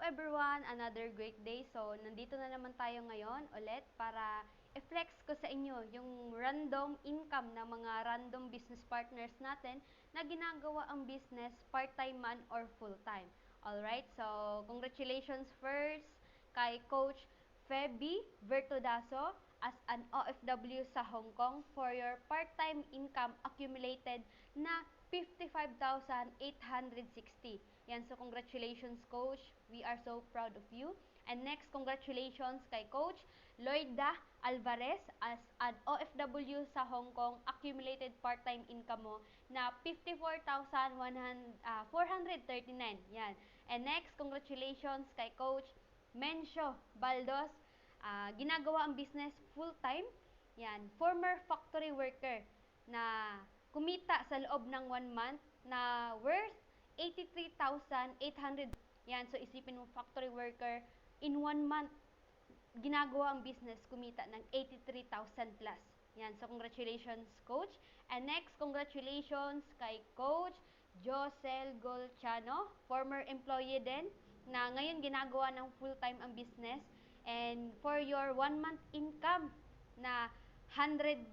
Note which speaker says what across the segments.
Speaker 1: everyone, another great day. So, nandito na naman tayo ngayon ulit para i-flex ko sa inyo yung random income ng mga random business partners natin na ginagawa ang business part-time man or full-time. Alright, so congratulations first kay Coach Feby Vertudaso as an OFW sa Hong Kong for your part-time income accumulated na 55,860. Yan, so congratulations Coach. We are so proud of you. And next, congratulations kay Coach Lloyda Alvarez as an OFW sa Hong Kong. Accumulated part-time income mo na 54,439. Yan. And next, congratulations kay Coach Mencio Baldos. Ginagawa ang business full-time. Yan. Former factory worker na kumita sa loob ng 1 month na worth 83,800. Yan, so isipin mo factory worker in 1 month ginagawa ang business, kumita ng 83,000 plus. Yan, so congratulations Coach. And next, congratulations kay Coach Josel Golchano, former employee din, na ngayon ginagawa ng full-time ang business. And for your 1 month income na 100,000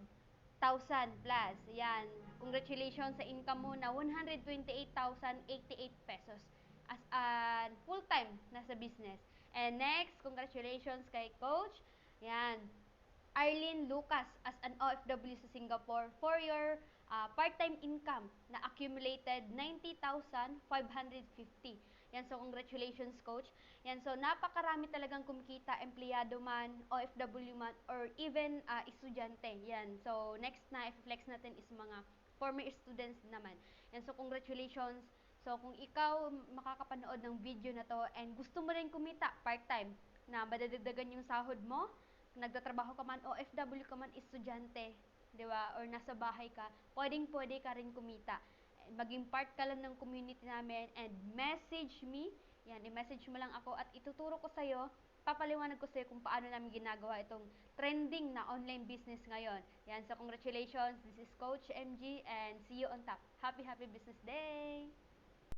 Speaker 1: plus. Yan. Congratulations sa income mo na 128,088 pesos as a full-time na sa business. And next, congratulations kay Coach. Yan. Arlene Lucas as an OFW sa Singapore for your part-time income na accumulated 90,550. Yan, so congratulations Coach. Yan, so napakarami talagang kumikita, empleyado man, OFW man, or even estudyante. Yan, so next na i-flex natin is mga former students naman. Yan, so congratulations. So kung ikaw makakapanood ng video na to and gusto mo rin kumita part-time na madadagdagan yung sahod mo, nagtatrabaho ka man, OFW ka man, estudyante, di ba? Or nasa bahay ka, pwedeng-pwede ka rin kumita. Maging part ka lang ng community namin and message me. Yan, i-message mo lang ako at ituturo ko sa'yo, papaliwanag ko sa'yo kung paano namin ginagawa itong trending na online business ngayon. Yan, so congratulations. This is Coach MG and see you on top. Happy business day!